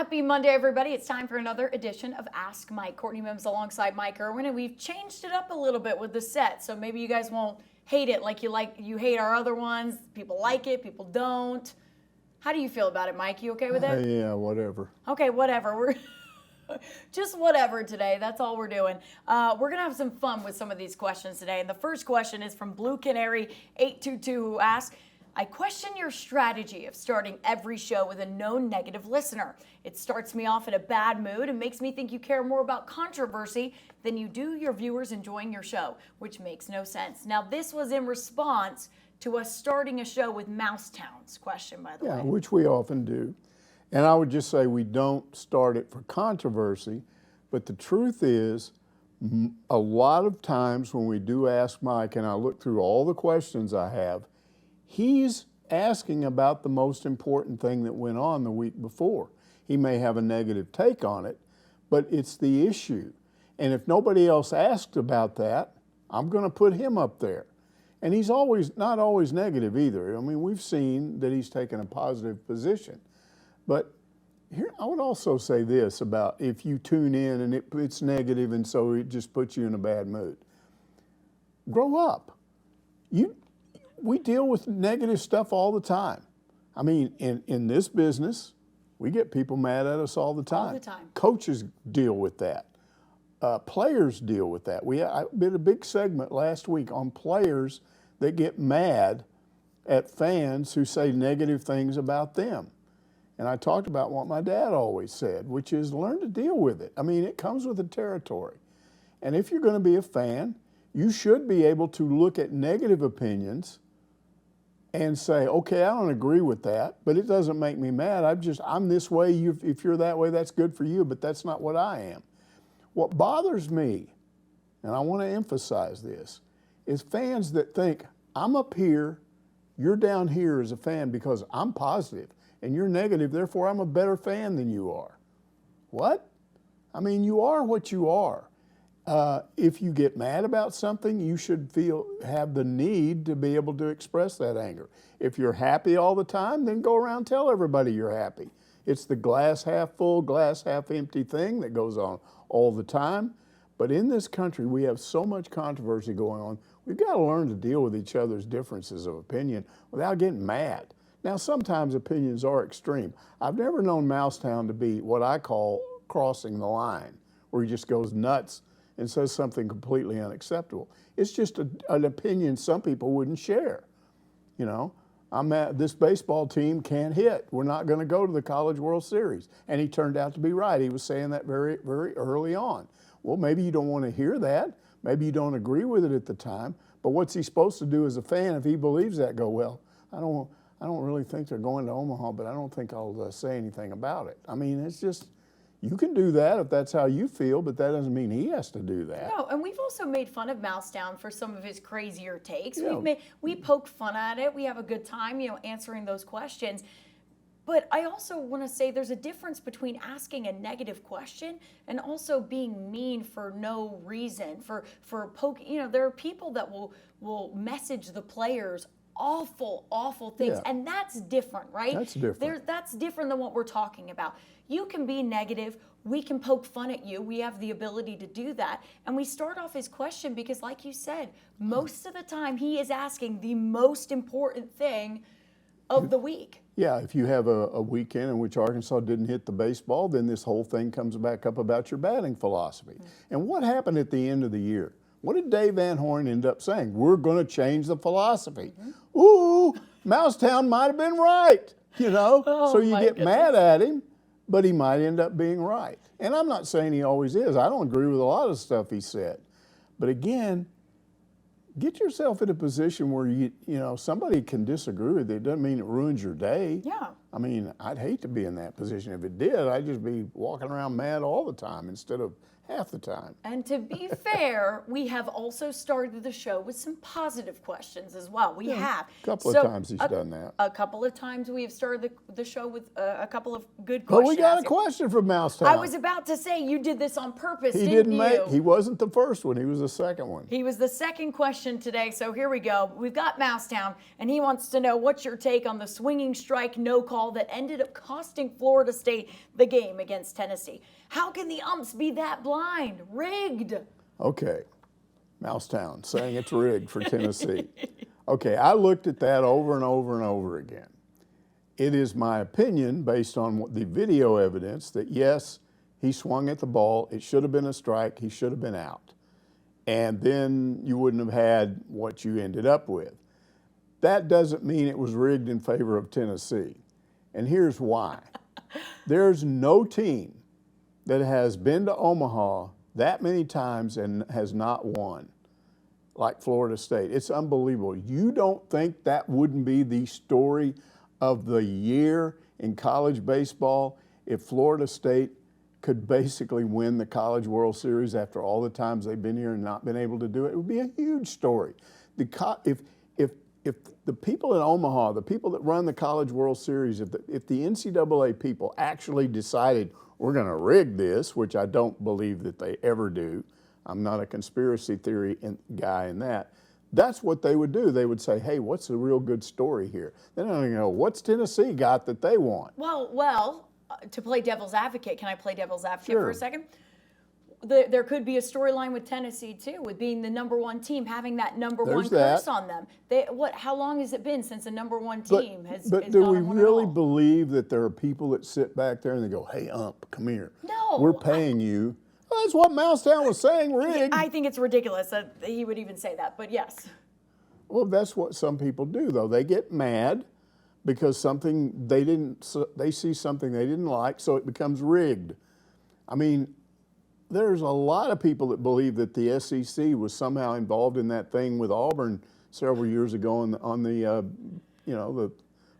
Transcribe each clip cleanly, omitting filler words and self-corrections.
Happy Monday, everybody. It's time for another edition of Ask Mike. Courtney Mims alongside Mike Irwin, and we've changed it up a little bit with the set, so maybe you guys won't hate it like you hate our other ones. People like it, people don't. How do you feel about it, Mike? You okay with it? Yeah, whatever. Okay, whatever. We're just whatever today. That's all we're doing. We're going to have some fun with some of these questions today, and the first question is from Blue Canary 822, who asks, I question your strategy of starting every show with a known negative listener. It starts me off in a bad mood and makes me think you care more about controversy than you do your viewers enjoying your show, which makes no sense. Now, this was in response to us starting a show with Mousetown's question, by the way. Yeah, which we often do. And I would just say we don't start it for controversy, but the truth is a lot of times when we do Ask Mike, and I look through all the questions I have, he's asking about the most important thing that went on the week before. He may have a negative take on it, but it's the issue. And if nobody else asked about that, I'm going to put him up there. And he's not always negative either. I mean, we've seen that he's taken a positive position. But here, I would also say this about if you tune in and it's negative and so it just puts you in a bad mood. Grow up. We deal with negative stuff all the time. I mean, in this business, we get people mad at us all the time. All the time. Coaches deal with that. Players deal with that. I did a big segment last week on players that get mad at fans who say negative things about them. And I talked about what my dad always said, which is learn to deal with it. I mean, it comes with the territory. And if you're going to be a fan, you should be able to look at negative opinions and say, okay, I don't agree with that, but it doesn't make me mad. I'm this way. If you're that way, that's good for you, but that's not what I am. What bothers me, and I want to emphasize this, is fans that think, I'm up here, you're down here as a fan because I'm positive, and you're negative, therefore I'm a better fan than you are. What? I mean, you are what you are. If you get mad about something, you should have the need to be able to express that anger. If you're happy all the time, then go around and tell everybody you're happy. It's the glass half full, glass half empty thing that goes on all the time. But in this country, we have so much controversy going on. We've got to learn to deal with each other's differences of opinion without getting mad. Now, sometimes opinions are extreme. I've never known Mousetown to be what I call crossing the line, where he just goes nuts and says something completely unacceptable. It's just an opinion some people wouldn't share. You know, this baseball team can't hit. We're not going to go to the College World Series. And he turned out to be right. He was saying that very, very early on. Well, maybe you don't want to hear that. Maybe you don't agree with it at the time. But what's he supposed to do as a fan if he believes that? Go, well, I don't really think they're going to Omaha, but I don't think I'll say anything about it. I mean, it's just, you can do that if that's how you feel, but that doesn't mean he has to do that. No, and we've also made fun of Mousetown for some of his crazier takes. Yeah. We poked fun at it. We have a good time, answering those questions. But I also want to say there's a difference between asking a negative question and also being mean for no reason, for poking. There are people that will message the players awful things, Yeah. and that's different, right? That's different. That's different than what we're talking about. You can be negative. We can poke fun at you. We have the ability to do that. And we start off his question because, like you said, most of the time he is asking the most important thing of the week. Yeah, if you have a weekend in which Arkansas didn't hit the baseball, then this whole thing comes back up about your batting philosophy. Mm-hmm. And what happened at the end of the year? What did Dave Van Horn end up saying? We're going to change the philosophy. Mm-hmm. Ooh, Mousetown might have been right, Oh, so you get goodness. mad at him, but he might end up being right. And I'm not saying he always is. I don't agree with a lot of stuff he said. But again, get yourself in a position where somebody can disagree with it. It doesn't mean it ruins your day. Yeah. I mean, I'd hate to be in that position. If it did, I'd just be walking around mad all the time instead of half the time. And to be fair, we have also started the show with some positive questions as well. We have. A couple of times he's done that. A couple of times we have started the show with a couple of good But questions. we got a question from Mousetown. I was about to say, you did this on purpose, He didn't you? He wasn't the first one. He was the second one. He was the second question today, so here we go. We've got Mousetown, and he wants to know what's your take on the swinging strike no call call that ended up costing Florida State the game against Tennessee. How can the umps be that blind? Rigged. Okay, Mousetown saying it's rigged for Tennessee. Okay, I looked at that over and over and over again. It is my opinion, based on the video evidence, that yes, he swung at the ball. It should have been a strike. He should have been out. And then you wouldn't have had what you ended up with. That doesn't mean it was rigged in favor of Tennessee. And here's why. There's no team that has been to Omaha that many times and has not won like Florida State. It's unbelievable. You don't think that wouldn't be the story of the year in college baseball if Florida State could basically win the College World Series after all the times they've been here and not been able to do it? It would be a huge story. If the people in Omaha, the people that run the College World Series, if the NCAA people actually decided we're going to rig this, which I don't believe that they ever do, I'm not a conspiracy theory guy in that, that's what they would do. They would say, hey, what's the real good story here? They don't even know, what's Tennessee got that they want? Well, to play devil's advocate, can I play devil's advocate Sure. for a second? There could be a storyline with Tennessee too, with being the number one team, having that number There's one curse on them. How long has it been since a number one team has But has do gone we and won it really all? believe that there are people that sit back there and they go, hey, ump, come here. No. We're paying you. Well, that's what Mousetown was saying, rigged. I think it's ridiculous that he would even say that, but yes. Well, that's what some people do, though. They get mad because they see something they didn't like, so it becomes rigged. I mean, there's a lot of people that believe that the SEC was somehow involved in that thing with Auburn several years ago on the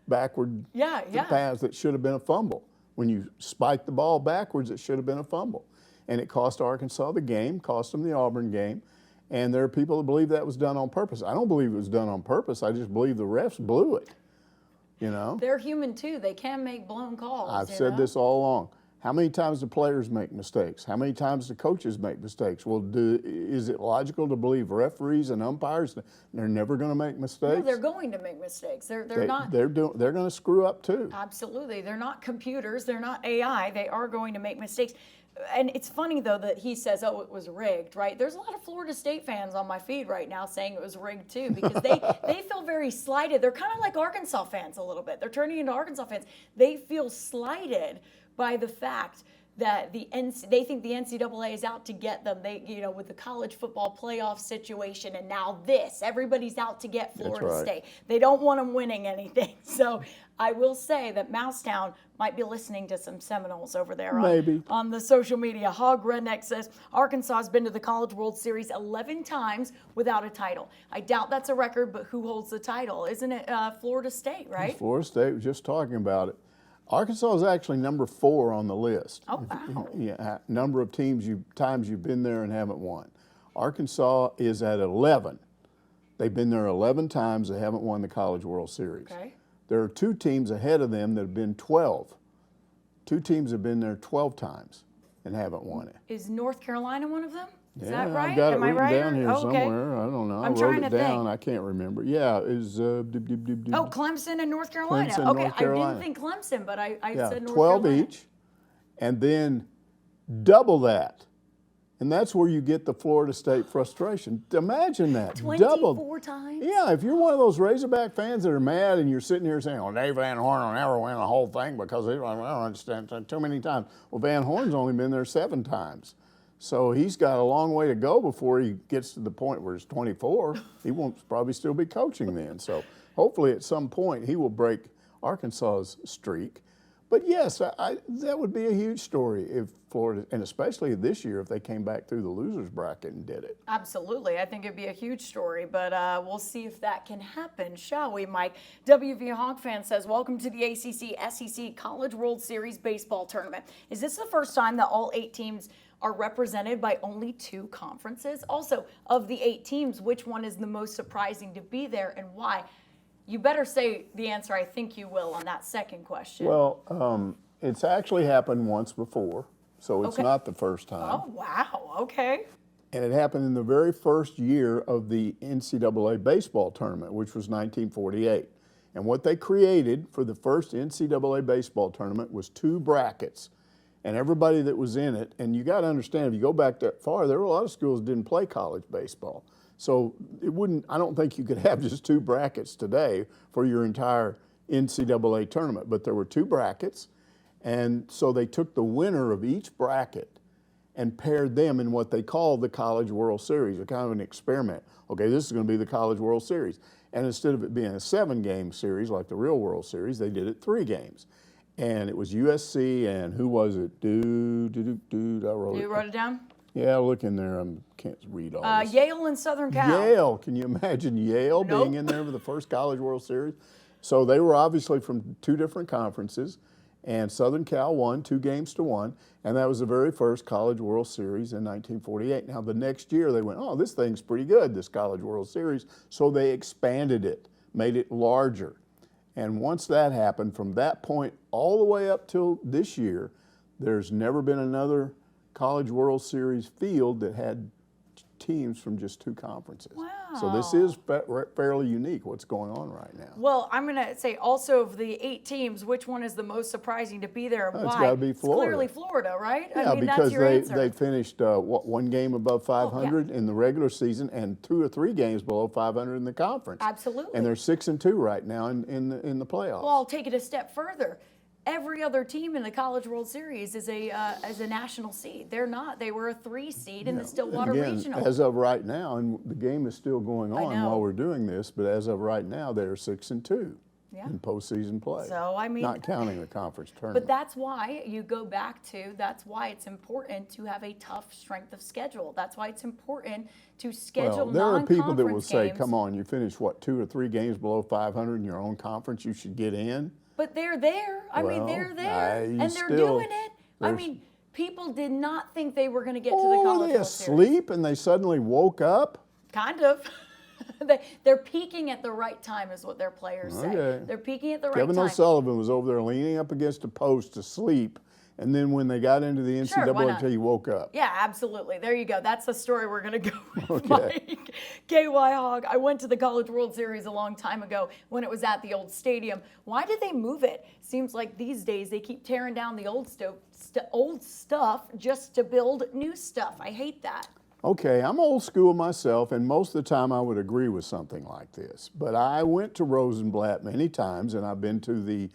backward pass that should have been a fumble. When you spike the ball backwards, it should have been a fumble. And it cost Arkansas the game, cost them the Auburn game. And there are people that believe that was done on purpose. I don't believe it was done on purpose. I just believe the refs blew it. They're human too. They can make blown calls. I've said this all along. How many times do players make mistakes? How many times do coaches make mistakes? Well, is it logical to believe referees and umpires, they're never going to make mistakes? No, they're going to make mistakes. They're not. They're going to screw up too. Absolutely. They're not computers. They're not AI. They are going to make mistakes. And it's funny, though, that he says, oh, it was rigged, right? There's a lot of Florida State fans on my feed right now saying it was rigged, too, because they feel very slighted. They're kind of like Arkansas fans a little bit. They're turning into Arkansas fans. They feel slighted by the fact that they think the NCAA is out to get them. With the college football playoff situation, and now everybody's out to get Florida State. They don't want them winning anything. So I will say that Mousetown might be listening to some Seminoles over there on the social media. Hog Redneck says Arkansas has been to the College World Series 11 times without a title. I doubt that's a record, but who holds the title? Isn't it Florida State, right? It's Florida State. We're just talking about it. Arkansas is actually number 4 on the list. Oh, wow. Yeah, number of times you've been there and haven't won. Arkansas is at 11. They've been there 11 times. They haven't won the College World Series. Okay. There are 2 teams ahead of them that have been 12. 2 teams have been there 12 times and haven't won it. Is North Carolina one of them? Is Yeah, that right? I've got Am it I written right? down here Okay. somewhere. I don't know. I'm I trying wrote it to down. think. I can't remember. Yeah, it was Clemson and North Carolina. Clemson, Okay, North Carolina. I didn't think Clemson, but I said North 12 Carolina. each, and then double that. And that's where you get the Florida State frustration. Imagine that. 24 times? Yeah, if you're one of those Razorback fans that are mad and you're sitting here saying, well, Dave Van Horn will never win the whole thing because I don't understand too many times. Well, Van Horn's only been there 7 times. So he's got a long way to go before he gets to the point where he's 24. He won't probably still be coaching then. So hopefully at some point he will break Arkansas's streak. But yes, that would be a huge story if Florida, and especially this year, if they came back through the losers bracket and did it. Absolutely. I think it'd be a huge story, but we'll see if that can happen, shall we, Mike? WV Hawk fan says, welcome to the ACC SEC College World Series baseball tournament. Is this the first time that all 8 teams are represented by only 2 conferences? Also, of the 8 teams, which one is the most surprising to be there and why? You better say the answer I think you will on that second question. Well, it's actually happened once before, so it's not the first time. Oh, wow. Okay. And it happened in the very first year of the NCAA baseball tournament, which was 1948. And what they created for the first NCAA baseball tournament was 2 brackets. And everybody that was in it, and you got to understand, if you go back that far, there were a lot of schools that didn't play college baseball. So I don't think you could have just 2 brackets today for your entire NCAA tournament. But there were 2 brackets, and so they took the winner of each bracket and paired them in what they called the College World Series, a kind of an experiment. Okay, this is going to be the College World Series. And instead of it being a 7-game series like the real World Series, they did it 3 games. And it was USC and who was it? I wrote You wrote it down? Yeah, look in there. I can't read all this. Yale and Southern Cal. Yale. Can you imagine Yale being in there for the first College World Series? So they were obviously from 2 different conferences, and Southern Cal won 2-1, and that was the very first College World Series in 1948. Now, the next year they went, oh, this thing's pretty good, this College World Series, so they expanded it, made it larger. And once that happened, from that point all the way up till this year, there's never been another College World Series field that had teams from just 2 conferences. Wow. So this is fairly unique, what's going on right now. Well, I'm going to say also of the 8 teams, which one is the most surprising to be there? It's got to be Florida. It's clearly Florida, right? Yeah, I mean, because that's your answer. they finished 1 game above 500 in the regular season and 2 or 3 games below 500 in the conference. Absolutely. And they're 6-2 right now in the playoffs. Well, I'll take it a step further. Every other team in the College World Series is a national seed. They're not. They were a 3 seed in the Stillwater Again, Regional. As of right now, and the game is still going on while we're doing this, but as of right now, they're 6-2 in postseason play. So, I mean, not counting the conference tournament. But that's why you go back to, that's why it's important to have a tough strength of schedule. That's why it's important to schedule there are people that will say, games. come on, you finished, 2 or 3 games below 500 in your own conference, you should get in. But they're there. I mean, they're there. And they're doing it. I mean, people did not think they were going to get to the College World Series. Were they asleep and they suddenly woke up? Kind of. They're peaking at the right time is what their players say. They're peaking at the right time. Kevin O'Sullivan was over there leaning up against a post asleep, and then when they got into the NCAA, he woke up. Yeah, absolutely. There you go. That's the story we're going to go with, Mike. KY Hogg, I went to the College World Series a long time ago when it was at the old stadium. Why did they move it? Seems like these days they keep tearing down the old stuff just to build new stuff. I hate that. Okay, I'm old school myself, and most of the time I would agree with something like this. But I went to Rosenblatt many times, and I've been to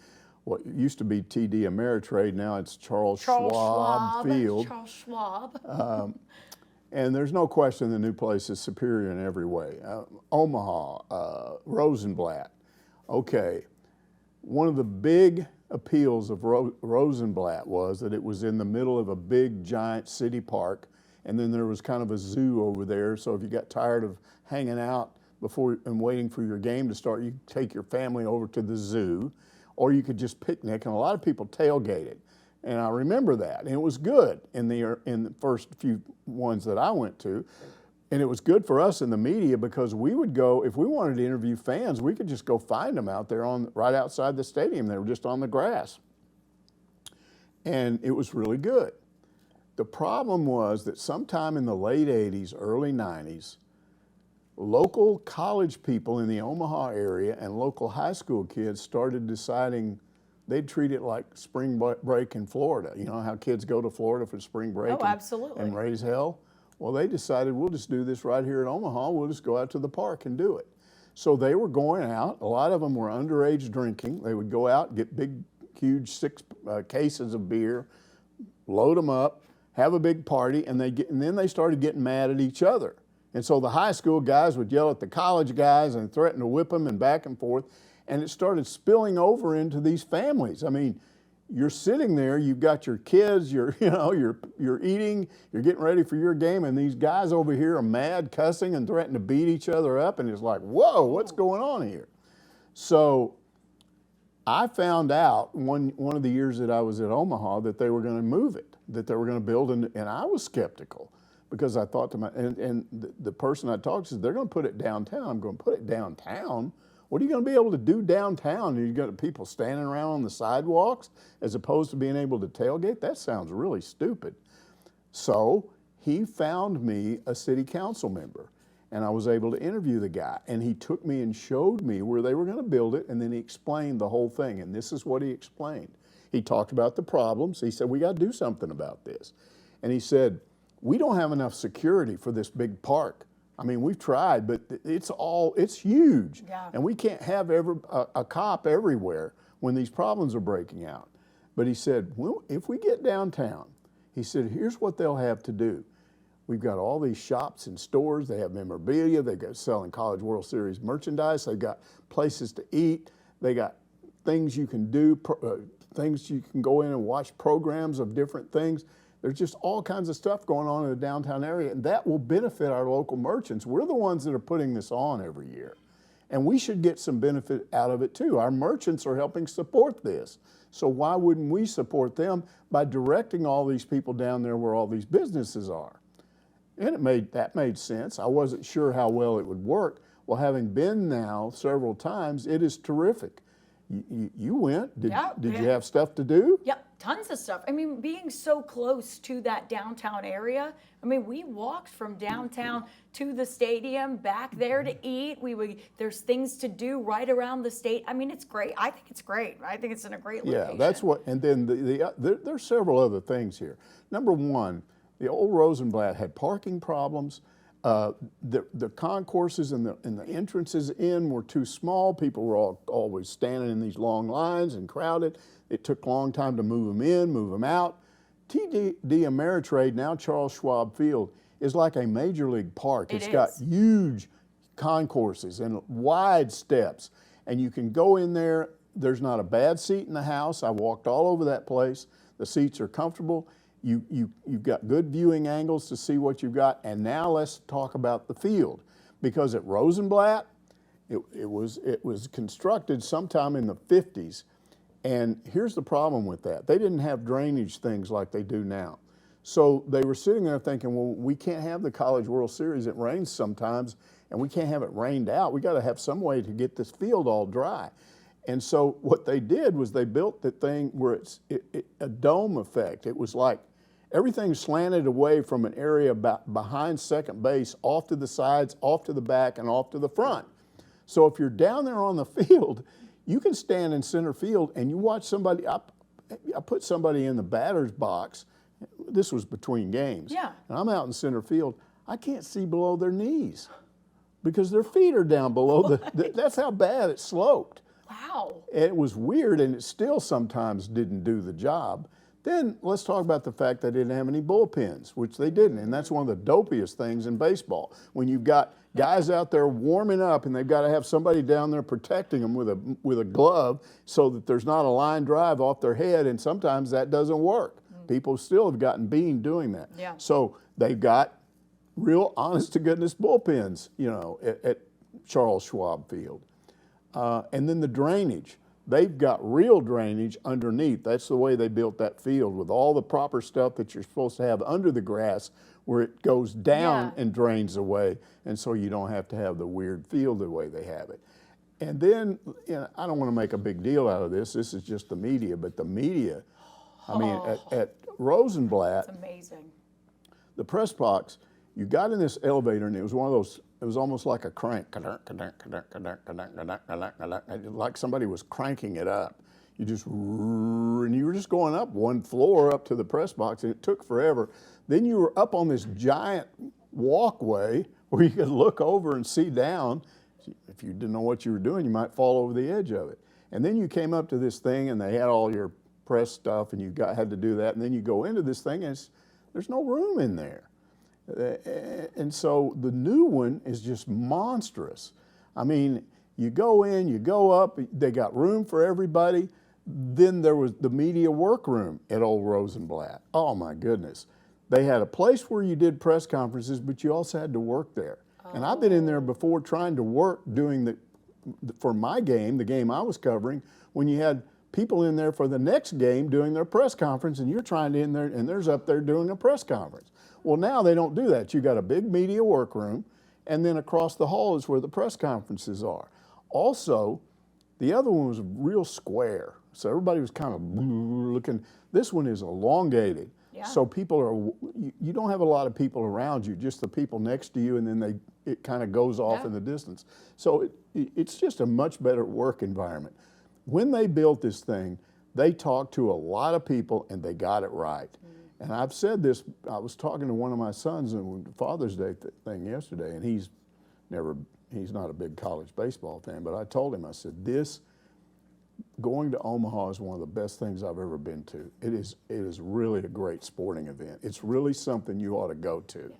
what used to be TD Ameritrade, now it's Charles Schwab Field. Charles Schwab. And there's no question the new place is superior in every way. Omaha, Rosenblatt. Okay, one of the big appeals of Rosenblatt was that it was in the middle of a big, giant city park, and then there was kind of a zoo over there, so if you got tired of hanging out before and waiting for your game to start, you could take your family over to the zoo, or you could just picnic, and a lot of people tailgated. And I remember that, and it was good in the first few ones that I went to. And it was good for us in the media because we would go, if we wanted to interview fans, we could just go find them out there right outside the stadium. They were just on the grass. And it was really good. The problem was that sometime in the late 80s, early 90s, local college people in the Omaha area and local high school kids started deciding they'd treat it like spring break in Florida. You know how kids go to Florida for spring break and raise hell? Well, they decided we'll just do this right here in Omaha. We'll just go out to the park and do it. So they were going out. A lot of them were underage drinking. They would go out, get big, huge 6 cases of beer, load them up, have a big party, and then they started getting mad at each other. And so the high school guys would yell at the college guys and threaten to whip them and back and forth. And it started spilling over into these families. I mean, you're sitting there, you've got your kids, you're eating, you're getting ready for your game, and these guys over here are mad, cussing and threatening to beat each other up, and it's like, whoa, what's going on here? So I found out one of the years that I was at Omaha that they were going to move it, that they were going to build, and I was skeptical because I thought to myself, and the person I talked to said, they're going to put it downtown. I'm going to put it downtown? What are you going to be able to do downtown? Are you going to people standing around on the sidewalks as opposed to being able to tailgate? That sounds really stupid. So he found me a city council member. and I was able to interview the guy. And he took me and showed me where they were going to build it, and then he explained the whole thing. And this is what he explained. He talked about the problems. He said, we got to do something about this. And he said, we don't have enough security for this big park. I mean, we've tried, but it's huge. Yeah. And we can't have a cop everywhere when these problems are breaking out. But he said, well, if we get downtown, he said, here's what they'll have to do. We've got all these shops and stores. They have memorabilia. They've got selling College World Series merchandise. They've got places to eat. They got things you can do, things you can go in and watch programs of different things. There's just all kinds of stuff going on in the downtown area, and that will benefit our local merchants. We're the ones that are putting this on every year, and we should get some benefit out of it too. Our merchants are helping support this, so why wouldn't we support them by directing all these people down there where all these businesses are? And that made sense. I wasn't sure how well it would work. Well, having been now several times, it is terrific. You went. Did you have stuff to do? Yep, tons of stuff. I mean, being so close to that downtown area, I mean, we walked from downtown to the stadium, back there to eat. There's things to do right around the state. I mean, it's great. I think it's great. I think it's in a great location. Yeah, that's what. And then there's several other things here. Number one, the old Rosenblatt had parking problems. The concourses and the entrances in were too small. People were always standing in these long lines and crowded. It took a long time to move them in, move them out. TD Ameritrade, now Charles Schwab Field, is like a major league park. It's got huge concourses and wide steps. And you can go in there. There's not a bad seat in the house. I walked all over that place. The seats are comfortable. You've got good viewing angles to see what you've got. And now let's talk about the field. Because at Rosenblatt, it was constructed sometime in the 50s. And here's the problem with that. They didn't have drainage things like they do now. So they were sitting there thinking, well, we can't have the College World Series. It rains sometimes, and we can't have it rained out. We got to have some way to get this field all dry. And so what they did was they built the thing where it's a dome effect. It was like everything slanted away from an area behind second base, off to the sides, off to the back, and off to the front. So if you're down there on the field, you can stand in center field and you watch somebody. I put somebody in the batter's box. This was between games. Yeah. And I'm out in center field. I can't see below their knees because their feet are down below that's how bad it sloped. Wow. It was weird, and it still sometimes didn't do the job. Then let's talk about the fact they didn't have any bullpens, which they didn't, and that's one of the dopiest things in baseball. When you've got guys out there warming up, and they've got to have somebody down there protecting them with a glove so that there's not a line drive off their head, and sometimes that doesn't work. People still have gotten beamed doing that. Yeah. So they've got real honest-to-goodness bullpens, at Charles Schwab Field. And then the drainage. They've got real drainage underneath. That's the way they built that field, with all the proper stuff that you're supposed to have under the grass where it goes down and drains away. And so you don't have to have the weird field the way they have it. And then, I don't want to make a big deal out of this. This is just the media. But the media, I mean, at Rosenblatt, It's amazing. the press box, you got in this elevator, and it was one of those, it was almost like a crank, like somebody was cranking it up. And you were just going up one floor up to the press box, and it took forever. Then you were up on this giant walkway where you could look over and see down. If you didn't know what you were doing, you might fall over the edge of it. And then you came up to this thing, and they had all your press stuff, and you had to do that. And then you go into this thing, and there's no room in there. And so the new one is just monstrous. I mean, you go in, you go up, they got room for everybody. Then there was the media workroom at Old Rosenblatt. Oh my goodness. They had a place where you did press conferences, but you also had to work there. And I've been in there before trying to work doing for my game, the game I was covering, when you had people in there for the next game doing their press conference, and you're trying to in there, and there's up there doing a press conference. Well, now they don't do that. You got a big media workroom, and then across the hall is where the press conferences are. Also, the other one was real square, so everybody was kind of looking. This one is elongated. Yeah. So people you don't have a lot of people around you, just the people next to you, and then it kind of goes off in the distance. So it's just a much better work environment. When they built this thing, they talked to a lot of people and they got it right. And I've said this, I was talking to one of my sons on the Father's Day thing yesterday, and he's not a big college baseball fan, but I told him, I said, going to Omaha is one of the best things I've ever been to. It is really a great sporting event. It's really something you ought to go to,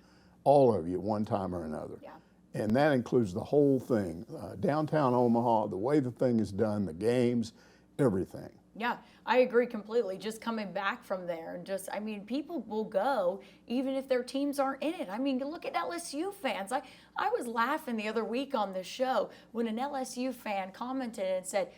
all of you, one time or another. Yeah. And that includes the whole thing, downtown Omaha, the way the thing is done, the games, everything. Yeah, I agree completely. Just coming back from there and people will go even if their teams aren't in it. I mean, look at LSU fans. I was laughing the other week on this show when an LSU fan commented and said,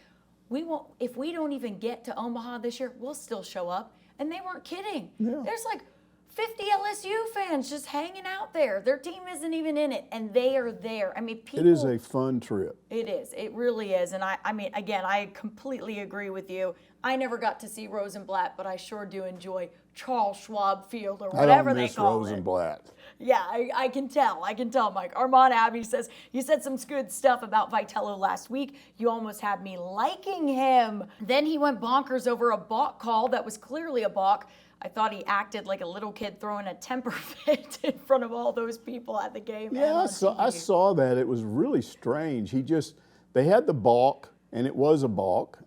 if we don't even get to Omaha this year, we'll still show up. And they weren't kidding. Yeah. There's like 50 LSU fans just hanging out there. Their team isn't even in it, and they are there. I mean, people. It is a fun trip. It is. It really is. And I completely agree with you. I never got to see Rosenblatt, but I sure do enjoy Charles Schwab Field or whatever they call it. Rosenblatt. Yeah, I can tell. I can tell, Mike. Armand Abbey says, you said some good stuff about Vitello last week. You almost had me liking him. Then he went bonkers over a balk call that was clearly a balk. I thought he acted like a little kid throwing a temper fit in front of all those people at the game. Yeah, I saw that. It was really strange. They had the balk, and it was a balk.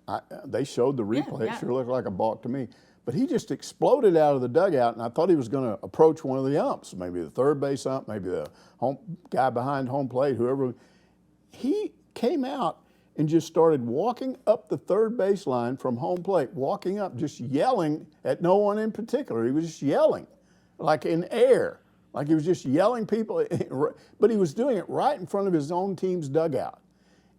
They showed the replay. It sure looked like a balk to me. But he just exploded out of the dugout, and I thought he was going to approach one of the umps, maybe the third base ump, maybe the guy behind home plate, whoever. He came out and just started walking up the third base line from home plate, walking up, just yelling at no one in particular. He was just yelling, like in air, like he was just yelling people, but he was doing it right in front of his own team's dugout.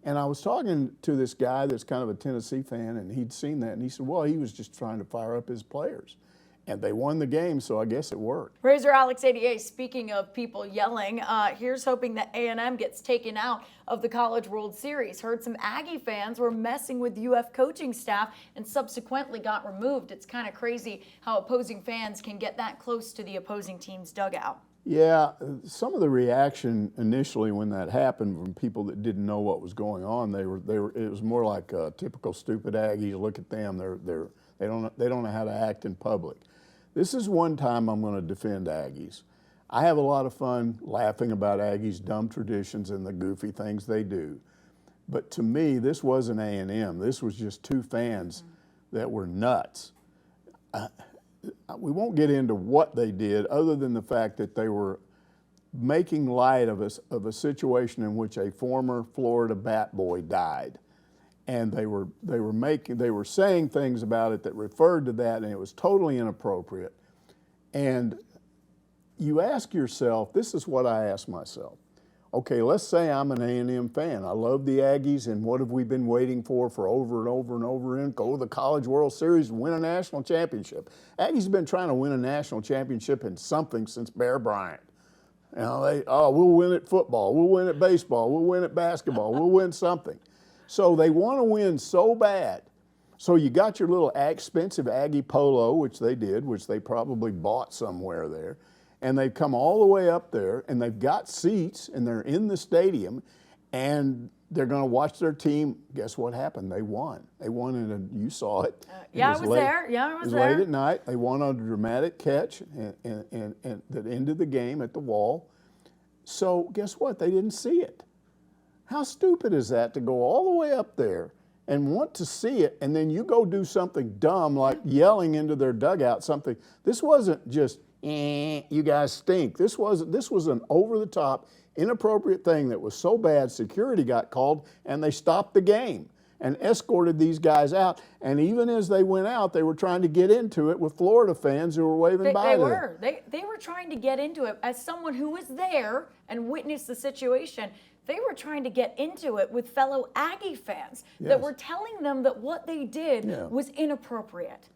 And I was talking to this guy that's kind of a Tennessee fan, and he'd seen that, and he said, well, he was just trying to fire up his players. And they won the game, so I guess it worked. Razor Alex 88, speaking of people yelling, here's hoping that A&M gets taken out of the College World Series. Heard some Aggie fans were messing with UF coaching staff and subsequently got removed. It's kind of crazy how opposing fans can get that close to the opposing team's dugout. Yeah, some of the reaction initially when that happened from people that didn't know what was going on, it was more like typical stupid Aggies. Look at them, they don't know how to act in public. This is one time I'm going to defend Aggies. I have a lot of fun laughing about Aggies' dumb traditions and the goofy things they do. But to me, this wasn't A&M. This was just two fans that were nuts. We won't get into what they did other than the fact that they were making light of a situation in which a former Florida bat boy died. And they were saying things about it that referred to that, and it was totally inappropriate. And you ask yourself, this is what I ask myself. Okay, let's say I'm an A&M fan. I love the Aggies, and what have we been waiting for over and over and over again? Go to the College World Series and win a national championship. Aggies have been trying to win a national championship in something since Bear Bryant. You know, we'll win at football, we'll win at baseball, we'll win at basketball, we'll win something. So they want to win so bad. So you got your little expensive Aggie polo, which they did, which they probably bought somewhere there. And they've come all the way up there, and they've got seats, and they're in the stadium, and they're going to watch their team. Guess what happened? They won. They won, you saw it. I was there. Yeah, I was there. It was late at night. They won on a dramatic catch and that ended the game at the wall. So guess what? They didn't see it. How stupid is that to go all the way up there and want to see it, and then you go do something dumb like yelling into their dugout something. This wasn't just, you guys stink. This was an over-the-top, inappropriate thing that was so bad security got called, and they stopped the game and escorted these guys out. And even as they went out, they were trying to get into it with Florida fans who were waving by them. They were trying to get into it. As someone who was there and witnessed the situation, they were trying to get into it with fellow Aggie fans that were telling them that what they did was inappropriate.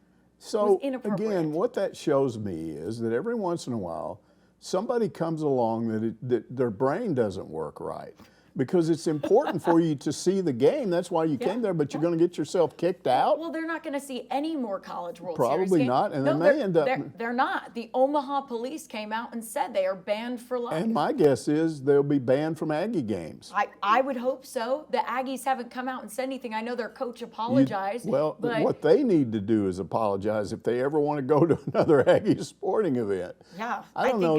So again, what that shows me is that every once in a while, somebody comes along that their brain doesn't work right. because it's important for you to see the game. That's why you came there, but you're going to get yourself kicked out? Well, they're not going to see any more College World Probably Series games. not, and no, they may end up. They're not. The Omaha police came out and said they are banned for life. And my guess is they'll be banned from Aggie games. I would hope so. The Aggies haven't come out and said anything. I know their coach apologized. But what they need to do is apologize if they ever want to go to another Aggie sporting event. Yeah, I don't know.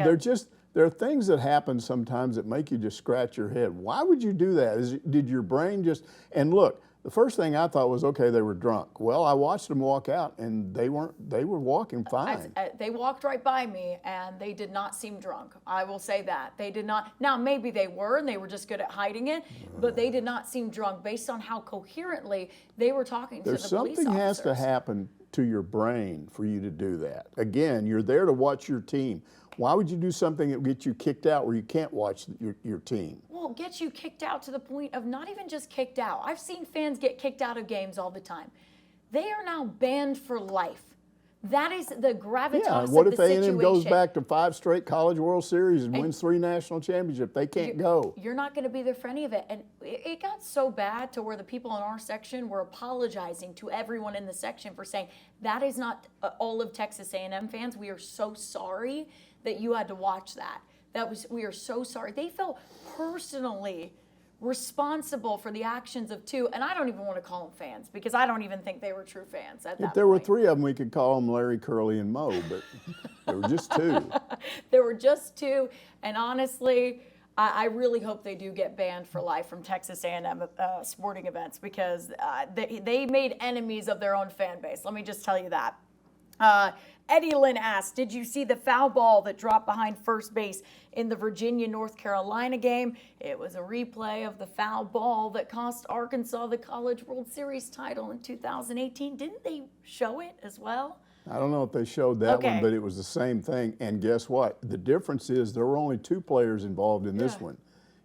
There are things that happen sometimes that make you just scratch your head. Why would you do that? Did your brain just, and look, the first thing I thought was, okay, they were drunk. Well, I watched them walk out and they were walking fine. They walked right by me and they did not seem drunk. I will say that. They did not. Now, maybe they were and they were just good at hiding it, but they did not seem drunk based on how coherently they were talking to the police officers. Something has to happen to your brain for you to do that. Again, you're there to watch your team. Why would you do something that would get you kicked out where you can't watch your team? Well, get you kicked out to the point of not even just kicked out. I've seen fans get kicked out of games all the time. They are now banned for life. That is the gravitas of the situation. What if A&M goes back to 5 straight College World Series and wins 3 national championships? They can't go. You're not going to be there for any of it. And it got so bad to where the people in our section were apologizing to everyone in the section for saying, that is not all of Texas A&M fans. We are so sorry that you had to watch that. We are so sorry. They felt personally responsible for the actions of 2, and I don't even want to call them fans because I don't even think they were true fans at that point. If there were 3 of them, we could call them Larry, Curly, and Mo, but there were just 2. There were just 2, and honestly, I really hope they do get banned for life from Texas A&M sporting events because they made enemies of their own fan base. Let me just tell you that. Eddie Lynn asked, did you see the foul ball that dropped behind first base in the Virginia-North Carolina game? It was a replay of the foul ball that cost Arkansas the College World Series title in 2018. Didn't they show it as well? I don't know if they showed that one, but it was the same thing. And guess what? The difference is there were only 2 players involved in this one.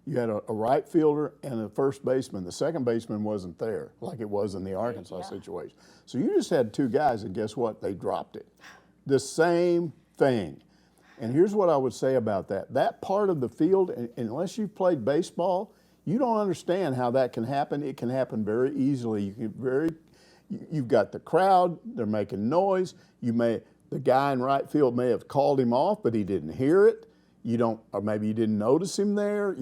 You had a right fielder and a first baseman. The second baseman wasn't there like it was in the Arkansas situation. So you just had 2 guys, and guess what? They dropped it. The same thing. And here's what I would say about that. That part of the field, unless you've played baseball, you don't understand how that can happen. It can happen very easily. You've got the crowd, they're making noise. The guy in right field may have called him off, but he didn't hear it. Or maybe you didn't notice him there.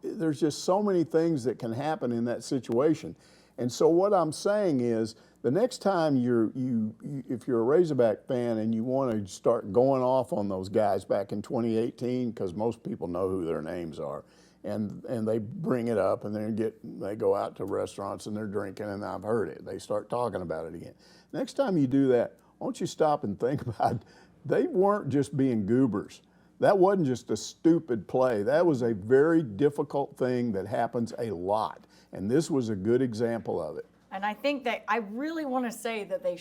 There's just so many things that can happen in that situation. And so what I'm saying is, the next time if you're a Razorback fan and you want to start going off on those guys back in 2018, because most people know who their names are, and they bring it up and they go out to restaurants and they're drinking, and I've heard it. They start talking about it again. Next time you do that, why don't you stop and think about they weren't just being goobers. That wasn't just a stupid play. That was a very difficult thing that happens a lot. And this was a good example of it. And I think that I really want to say that they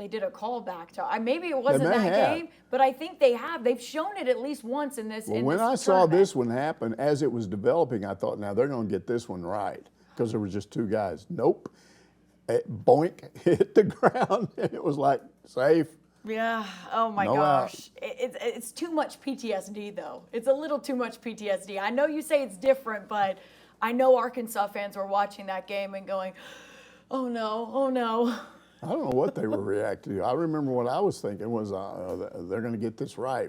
did a callback to, maybe it wasn't that game, but I think they've shown it at least once in this. When I saw this one happen, as it was developing, I thought, now they're going to get this one right because there was just 2 guys. Nope. Boink, hit the ground, and it was like, safe. Yeah. Oh my gosh. It's too much PTSD though. It's a little too much PTSD. I know you say it's different, but I know Arkansas fans were watching that game and going, oh no, oh no. I don't know what they were reacting to. I remember what I was thinking was they're going to get this right?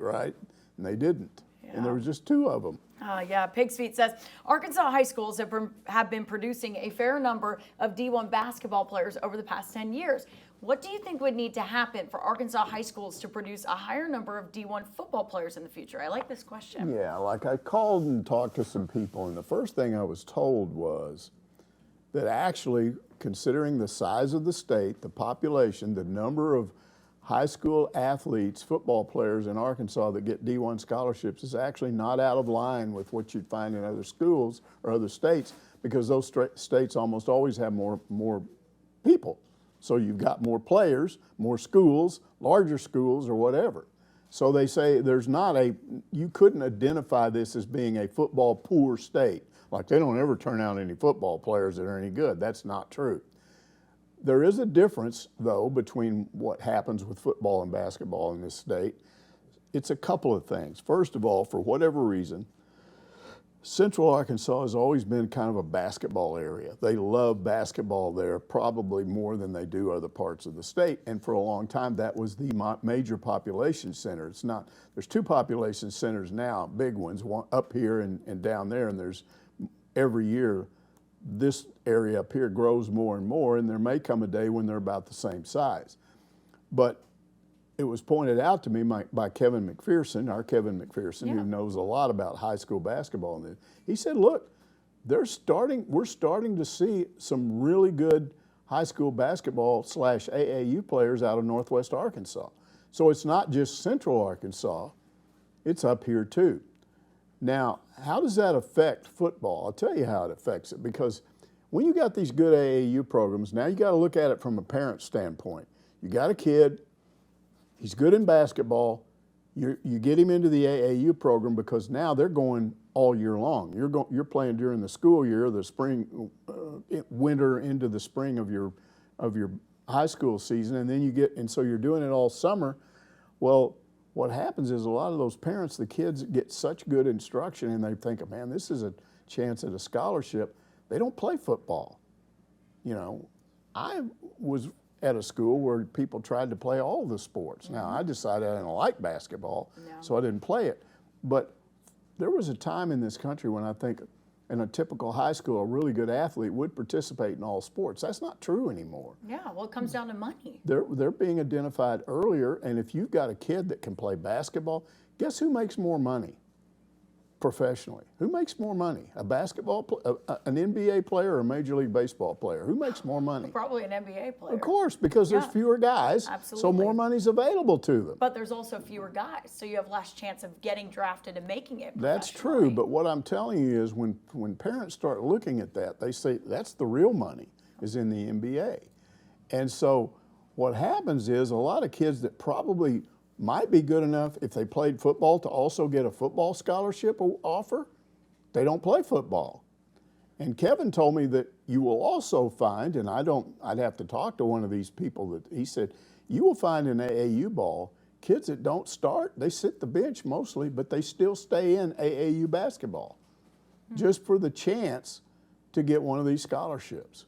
And they didn't. Yeah. And there was just 2 of them. Pig's Feet says, Arkansas high schools have been producing a fair number of D1 basketball players over the past 10 years. What do you think would need to happen for Arkansas high schools to produce a higher number of D1 football players in the future? I like this question. Yeah, I called and talked to some people, and the first thing I was told was that actually, considering the size of the state, the population, the number of high school athletes, football players in Arkansas that get D1 scholarships is actually not out of line with what you'd find in other schools or other states, because those states almost always have more people. So you've got more players, more schools, larger schools, or whatever. So they say you couldn't identify this as being a football poor state. Like they don't ever turn out any football players that are any good. That's not true. There is a difference, though, between what happens with football and basketball in this state. It's a couple of things. First of all, for whatever reason, Central Arkansas has always been kind of a basketball area. They love basketball there, probably more than they do other parts of the state. And for a long time, that was the major population center. It's not. There's two population centers now, big ones, one up here and down there. And there's every year, this area up here grows more and more. And there may come a day when they're about the same size. But it was pointed out to me by Kevin McPherson, our Kevin McPherson, who knows a lot about high school basketball. And he said, look, we're starting to see some really good high school basketball / AAU players out of Northwest Arkansas. So it's not just Central Arkansas, it's up here too. Now, how does that affect football? I'll tell you how it affects it, because when you got these good AAU programs, now you got to look at it from a parent standpoint. You got a kid, he's good in basketball. You get him into the AAU program because now they're going all year long. You're playing during the school year, the spring, winter into the spring of your high school season, and then so you're doing it all summer. Well, what happens is a lot of those parents, the kids get such good instruction, and they think, man, this is a chance at a scholarship. They don't play football. You know, I was at a school where people tried to play all the sports. Now, I decided I didn't like basketball, so I didn't play it. But there was a time in this country when I think in a typical high school, a really good athlete would participate in all sports. That's not true anymore. Yeah, well, it comes down to money. They're being identified earlier, and if you've got a kid that can play basketball, guess who makes more money professionally? Who makes more money? A basketball, an NBA player or a Major League Baseball player? Who makes more money? Probably an NBA player. Of course, because there's fewer guys, so more money's available to them. But there's also fewer guys, so you have less chance of getting drafted and making it. That's true, but what I'm telling you is when parents start looking at that, they say that's the real money is in the NBA. And so what happens is a lot of kids that probably might be good enough if they played football to also get a football scholarship offer, they don't play football. And Kevin told me that you will also find, and I'd have to talk to one of these people, that he said, you will find in AAU ball, kids that don't start, they sit the bench mostly, but they still stay in AAU basketball just for the chance to get one of these scholarships.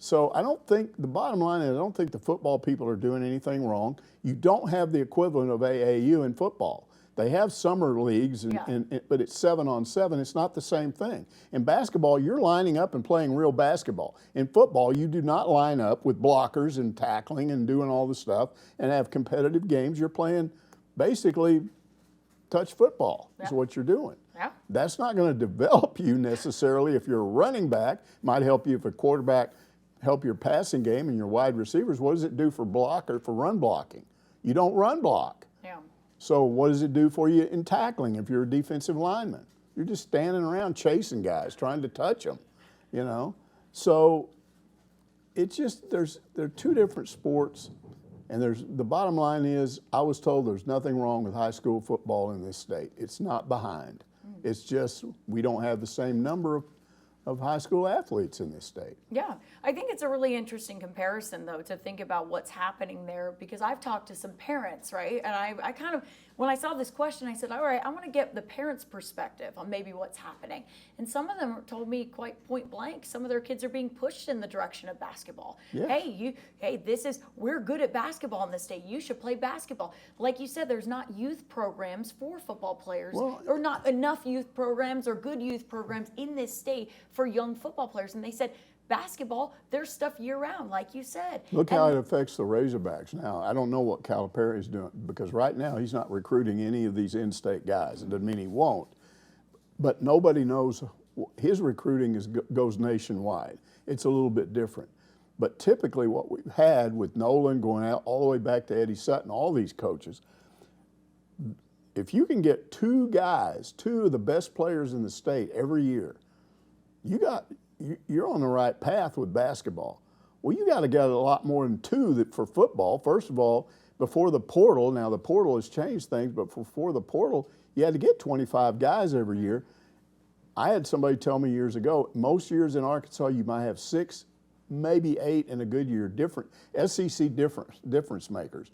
So I don't think, the bottom line is I don't think the football people are doing anything wrong. You don't have the equivalent of AAU in football. They have summer leagues, but it's 7-on-7. It's not the same thing. In basketball, you're lining up and playing real basketball. In football, you do not line up with blockers and tackling and doing all the stuff and have competitive games. You're playing basically touch football is what you're doing. Yeah. That's not going to develop you necessarily if you're a running back. Might help you if a quarterback help your passing game and your wide receivers. What does it do for run blocking? You don't run block. Yeah. So what does it do for you in tackling if you're a defensive lineman? You're just standing around chasing guys, trying to touch them, you know? So it's just, they're two different sports, and the bottom line is, I was told there's nothing wrong with high school football in this state. It's not behind. It's just we don't have the same number of high school athletes in this state. Yeah, I think it's a really interesting comparison, though, to think about what's happening there, because I've talked to some parents, right? And I kind of, when I saw this question, I said, all right, I want to get the parents' perspective on maybe what's happening. And some of them told me quite point blank, some of their kids are being pushed in the direction of basketball. Yeah. We're good at basketball in this state. You should play basketball. Like you said, there's not youth programs for football players, or not enough youth programs or good youth programs in this state for young football players. And they said, basketball, there's stuff year-round, like you said. Look how it affects the Razorbacks now. I don't know what Calipari's doing, because right now he's not recruiting any of these in-state guys. It doesn't mean he won't. But nobody knows. His recruiting goes nationwide. It's a little bit different. But typically what we've had with Nolan going out all the way back to Eddie Sutton, all these coaches, if you can get two of the best players in the state every year, you're on the right path with basketball. Well, you got to get a lot more than two for football. First of all, before the portal, now the portal has changed things, but before the portal, you had to get 25 guys every year. I had somebody tell me years ago, most years in Arkansas, you might have 6, maybe 8 in a good year, different SEC difference makers.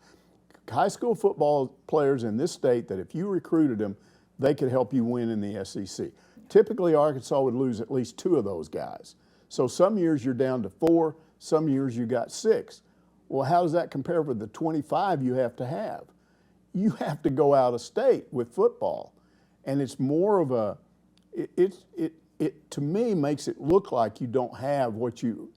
High school football players in this state that if you recruited them, they could help you win in the SEC. typically Arkansas would lose at least 2 of those guys. So some years you're down to 4, some years you got 6. Well, how does that compare with the 25 you have to have? You have to go out of state with football. And it's more of a, it to me makes it look like you don't have what you,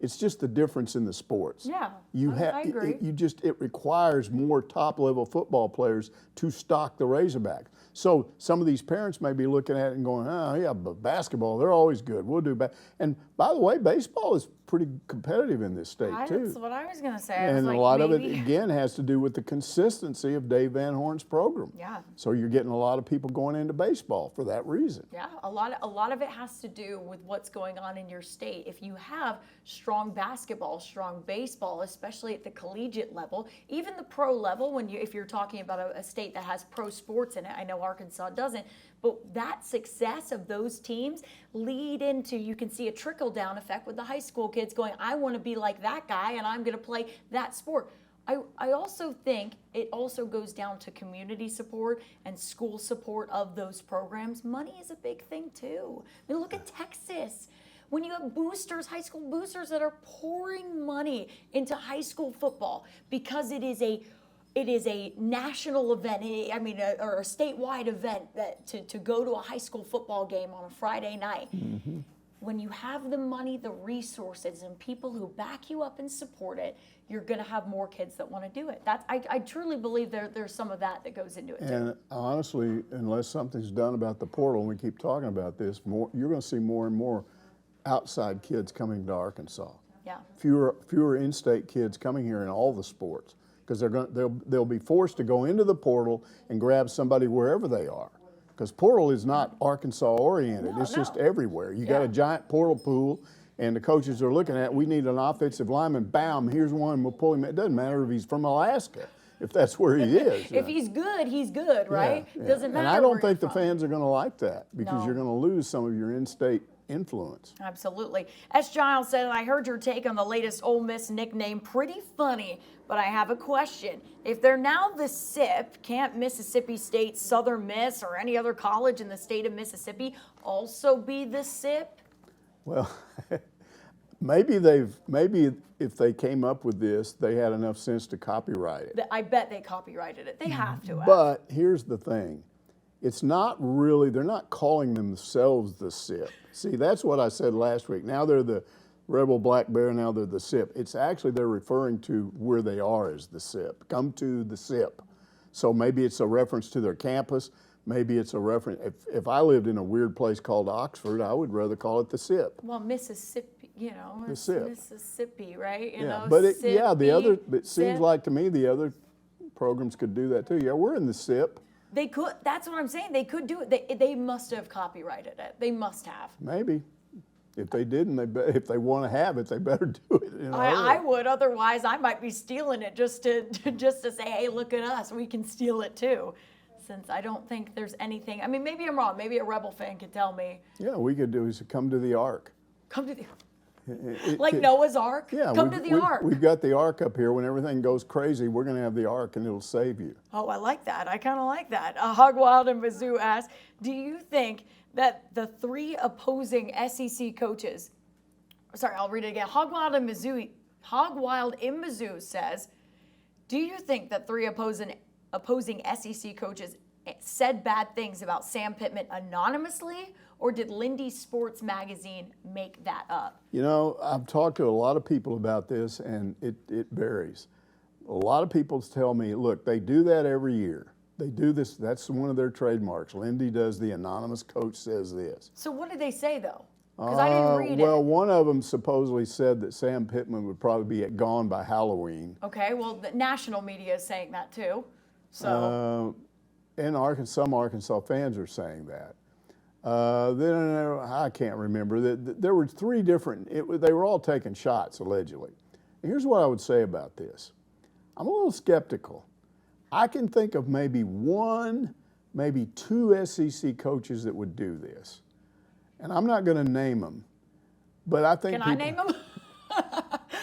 it's just the difference in the sports. Yeah, I agree. It requires more top-level football players to stock the Razorbacks. So some of these parents may be looking at it and going, oh, yeah, but basketball, they're always good. We'll do And by the way, baseball is pretty competitive in this state, too. That's what I was going to say. And a lot of it, again, has to do with the consistency of Dave Van Horn's program. Yeah. So you're getting a lot of people going into baseball for that reason. Yeah, a lot of it has to do with what's going on in your state. If you have strong basketball, strong baseball, especially at the collegiate level, even the pro level, if you're talking about a state that has pro sports in it, I know Arkansas doesn't, but that success of those teams lead into, you can see a trickle-down effect with the high school kids going, I want to be like that guy and I'm going to play that sport. I also think it also goes down to community support and school support of those programs. Money is a big thing too. I mean, look at Texas. When you have boosters, high school boosters that are pouring money into high school football because it is a national event, or a statewide event that to go to a high school football game on a Friday night. Mm-hmm. When you have the money, the resources, and people who back you up and support it, you're going to have more kids that want to do it. I truly believe there's some of that goes into it too. And honestly, unless something's done about the portal, and we keep talking about this, you're going to see more and more outside kids coming to Arkansas. Yeah. Fewer in-state kids coming here in all the sports because they'll be forced to go into the portal and grab somebody wherever they are. Because portal is not Arkansas oriented. It's just everywhere. You got a giant portal pool, and the coaches are looking at, we need an offensive lineman. Bam, here's one. We'll pull him. It doesn't matter if he's from Alaska, if that's where he is. If he's good, right? Yeah. Doesn't matter. And I don't think the fans are going to like that because you're going to lose some of your in-state influence. Absolutely. S. Giles said, I heard your take on the latest Ole Miss nickname. Pretty funny, but I have a question. If they're now the SIP, can't Mississippi State, Southern Miss, or any other college in the state of Mississippi also be the SIP? Well, maybe if they came up with this, they had enough sense to copyright it. I bet they copyrighted it. They have to. But here's the thing. It's not really, they're not calling themselves the SIP. See, that's what I said last week. Now they're the Rebel Black Bear, now they're the SIP. It's actually, they're referring to where they are as the SIP. Come to the SIP. So maybe it's a reference to their campus. Maybe it's a reference. If I lived in a weird place called Oxford, I would rather call it the SIP. Well, Mississippi, the SIP. Mississippi, right? It seems like to me the other programs could do that too. Yeah, we're in the SIP. They could. That's what I'm saying. They could do it. They must have copyrighted it. They must have. Maybe. If they didn't, if they want to have it, they better do it. I would. Otherwise, I might be stealing it just to say, hey, look at us. We can steal it too. Since I don't think there's anything. I mean, maybe I'm wrong. Maybe a Rebel fan could tell me. Yeah, we could do is come to the Ark. Come to the Noah's Ark? Yeah, come to the Ark. We've got the Ark up here. When everything goes crazy, we're going to have the Ark, and it'll save you. Oh, I like that. I kind of like that. Hog Wild in Mizzou asks, do you think that the 3 opposing SEC coaches, sorry, I'll read it again. Hog Wild in Mizzou says, do you think that 3 opposing SEC coaches said bad things about Sam Pittman anonymously, or did Lindy Sports Magazine make that up? I've talked to a lot of people about this, and it varies. A lot of people tell me, look, they do that every year. They do this. That's one of their trademarks. Lindy does the anonymous coach says this. So what did they say, though? Because I didn't read it. Well, one of them supposedly said that Sam Pittman would probably be gone by Halloween. Okay, well, the national media is saying that, too. So. And some Arkansas fans are saying that. Then I can't remember. There were 3 different, they were all taking shots, allegedly. And here's what I would say about this. I'm a little skeptical. I can think of maybe 1, maybe 2 SEC coaches that would do this. And I'm not going to name them. But I think I name them?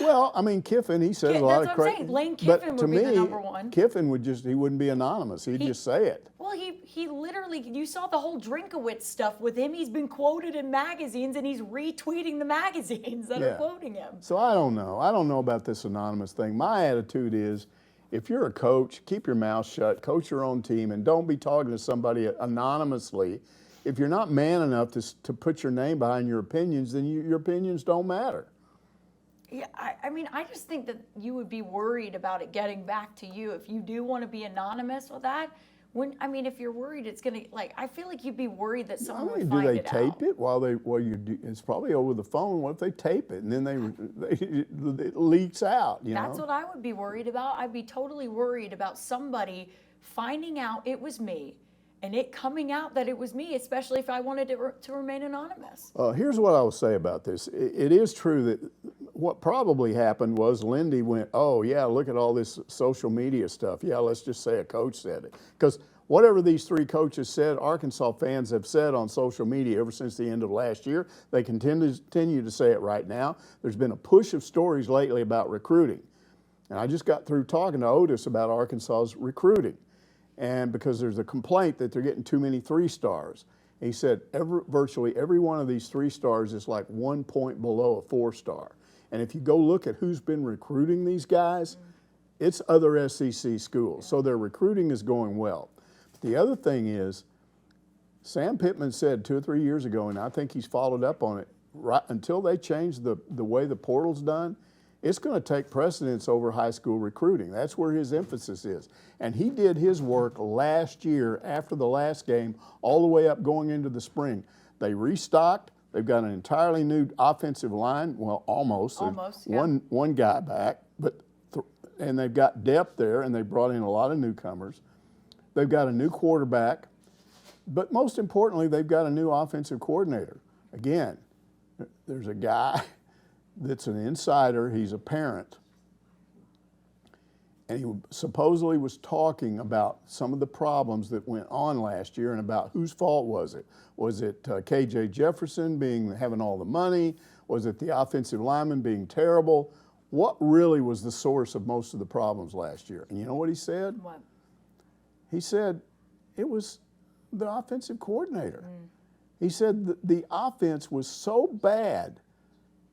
Well, I mean, Kiffin, he says a lot of crazy. Lane Kiffin would be the number one. Kiffin he wouldn't be anonymous. He'd just say it. Well, Well, he literally, you saw the whole Drinkowitz stuff with him. He's been quoted in magazines, and he's retweeting the magazines that are quoting him. So I don't know. I don't know about this anonymous thing. My attitude is, if you're a coach, keep your mouth shut, coach your own team, and don't be talking to somebody anonymously. If you're not man enough to put your name behind your opinions, then your opinions don't matter. Yeah, I mean, I just think that you would be worried about it getting back to you if you do want to be anonymous with that. If you're worried, it's gonna I feel like you'd be worried that someone would find it out. Do they tape it while you do? It's probably over the phone. What if they tape it and then it leaks out? That's what I would be worried about. I'd be totally worried about somebody finding out it was me and it coming out that it was me, especially if I wanted to remain anonymous. Here's what I will say about this. It is true that what probably happened was Lindy went, oh, yeah, look at all this social media stuff. Yeah, let's just say a coach said it. Because whatever these three coaches said, Arkansas fans have said on social media ever since the end of last year. They continue to say it right now. There's been a push of stories lately about recruiting. And I just got through talking to Otis about Arkansas's recruiting. And because there's a complaint that they're getting too many 3-stars. And he said virtually every one of these 3-stars is like 1 point below a 4-star. And if you go look at who's been recruiting these guys, it's other SEC schools. So their recruiting is going well. But the other thing is, Sam Pittman said 2 or 3 years ago, and I think he's followed up on it, right until they change the way the portal's done, it's going to take precedence over high school recruiting. That's where his emphasis is. And he did his work last year after the last game, all the way up going into the spring. They restocked. They've got an entirely new offensive line. Well, almost. Yeah. One guy back, and they've got depth there, and they brought in a lot of newcomers. They've got a new quarterback. But most importantly, they've got a new offensive coordinator. Again, there's a guy that's an insider. He's a parent. And he supposedly was talking about some of the problems that went on last year and about whose fault was it. Was it KJ Jefferson having all the money? Was it the offensive lineman being terrible? What really was the source of most of the problems last year? And you know what he said? What? He said it was the offensive coordinator. He said the offense was so bad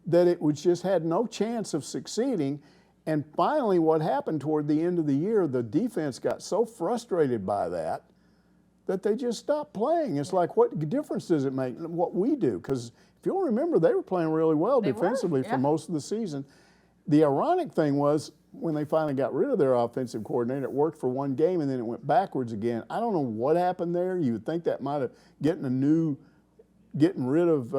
that it just had no chance of succeeding. And finally, what happened toward the end of the year, the defense got so frustrated by that they just stopped playing. It's like, what difference does it make what we do? Because if you'll remember, they were playing really well defensively for most of the season. The ironic thing was, when they finally got rid of their offensive coordinator, it worked for one game and then it went backwards again. I don't know what happened there. You would think that might have getting rid of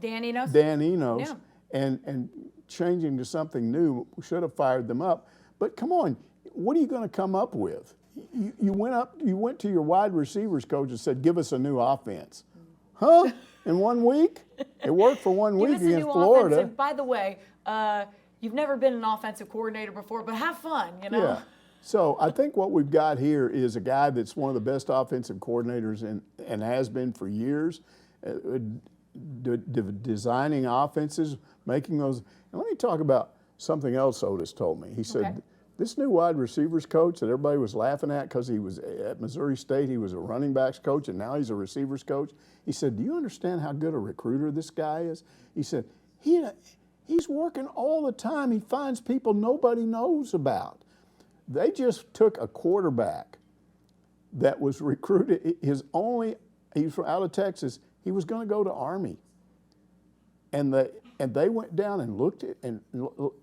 Dan Enos. Dan Enos, and changing to something new. We should have fired them up. But come on, what are you going to come up with? You went to your wide receivers coach and said, "Give us a new offense." Huh? In 1 week? It worked for 1 week against Florida. And by the way, you've never been an offensive coordinator before, but have fun, Yeah. So I think what we've got here is a guy that's one of the best offensive coordinators and has been for years, designing offenses, making those. And let me talk about something else Otis told me. He said, this new wide receivers coach that everybody was laughing at because he was at Missouri State, he was a running backs coach, and now he's a receivers coach. He said, do you understand how good a recruiter this guy is? He said, he's working all the time. He finds people nobody knows about. They just took a quarterback that was recruited. He's from out of Texas. He was going to go to Army. And they went down and looked at and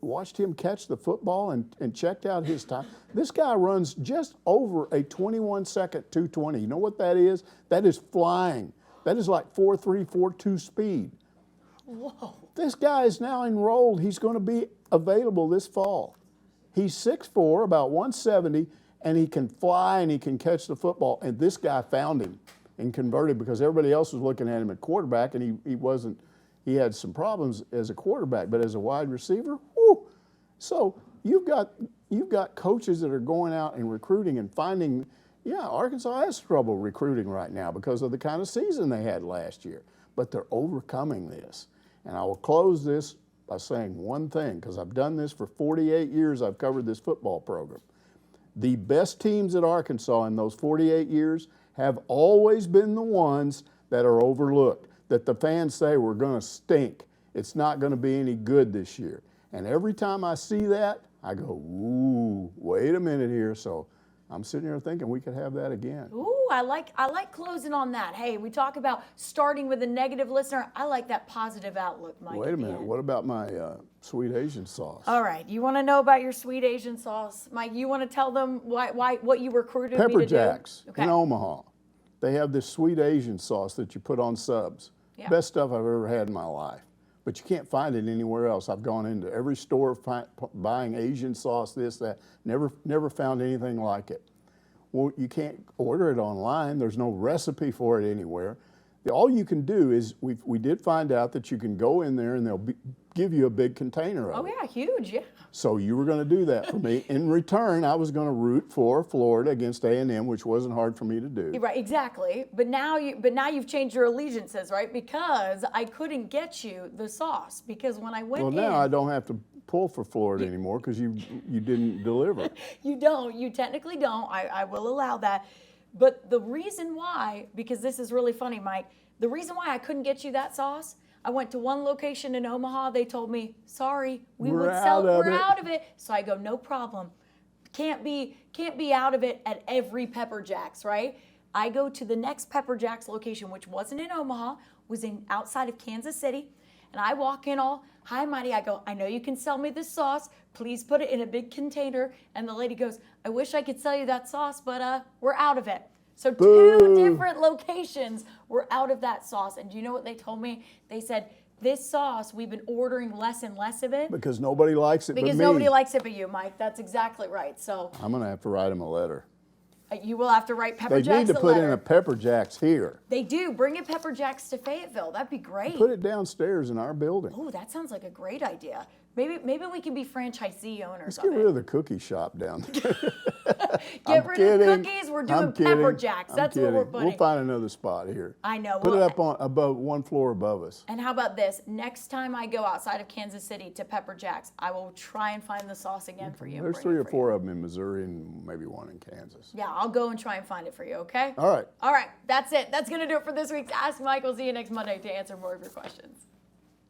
watched him catch the football and checked out his time. This guy runs just over a 21-second 220. You know what that is? That is flying. That is like 4.3, 4.2 speed. Whoa. This guy is now enrolled. He's going to be available this fall. He's 6'4", about 170, and he can fly and he can catch the football. And this guy found him and converted because everybody else was looking at him at quarterback, and he wasn't. He had some problems as a quarterback, but as a wide receiver, whoo. So you've got coaches that are going out and recruiting and finding. Yeah, Arkansas has trouble recruiting right now because of the kind of season they had last year, but they're overcoming this. And I will close this by saying one thing, because I've done this for 48 years. I've covered this football program. The best teams at Arkansas in those 48 years have always been the ones that are overlooked, that the fans say we're going to stink. It's not going to be any good this year. And every time I see that, I go, ooh, wait a minute here. So I'm sitting here thinking we could have that again. Ooh, I like closing on that. Hey, we talk about starting with a negative listener. I like that positive outlook, Mike. Wait a minute. What about my sweet Asian sauce? All right. You want to know about your sweet Asian sauce, Mike? You want to tell them what you recruited me to do? Pepper Jacks Okay. in Omaha. They have this sweet Asian sauce that you put on subs. Yeah. Best stuff I've ever had in my life. But you can't find it anywhere else. I've gone into every store buying Asian sauce, this, that. Never found anything like it. Well, you can't order it online. There's no recipe for it anywhere. All you can do is, we did find out that you can go in there and they'll give you a big container of it. Oh, yeah, huge, yeah. So you were going to do that for me. In return, I was going to root for Florida against A&M, which wasn't hard for me to do. Right, exactly. But now you've changed your allegiances, right? Because I couldn't get you the sauce because when I went Well, now I don't have to pull for Florida anymore because you didn't deliver. You don't. You technically don't. I will allow that. But the reason why, because this is really funny, Mike, the reason why I couldn't get you that sauce, I went to one location in Omaha. They told me, sorry, we're out of it. So I go, no problem. Can't be out of it at every Pepper Jack's, right? I go to the next Pepper Jack's location, which wasn't in Omaha, was outside of Kansas City. And I walk in all high and mighty. I go, I know you can sell me this sauce. Please put it in a big container. And the lady goes, I wish I could sell you that sauce, but we're out of it. So Boo. 2 different locations were out of that sauce. And do you know what they told me? They said, this sauce, we've been ordering less and less of it. Because nobody likes it but me. Because nobody likes it but you, Mike. That's exactly right. So I'm going to have to write them a letter. you will have to write Pepper They Jack's need to put in a Pepper Jack's here. They do. Bring a Pepper Jack's to Fayetteville. That'd be great. Put it downstairs in our building. Oh, that sounds like a great idea. Maybe we can be franchisee owners. Let's get rid of the cookie shop down there. Get rid of the cookies. We're doing Pepper Jacks. That's what we're putting. We'll find another spot here. I know. Put it up above one floor above us. And how about this? Next time I go outside of Kansas City to Pepper Jacks, I will try and find the sauce again for you. There's 3 or 4 of them in Missouri and maybe 1 in Kansas. Yeah, I'll go and try and find it for you, okay? All right. All right, that's it. That's going to do it for this week's Ask Mike. We'll see you next Monday to answer more of your questions.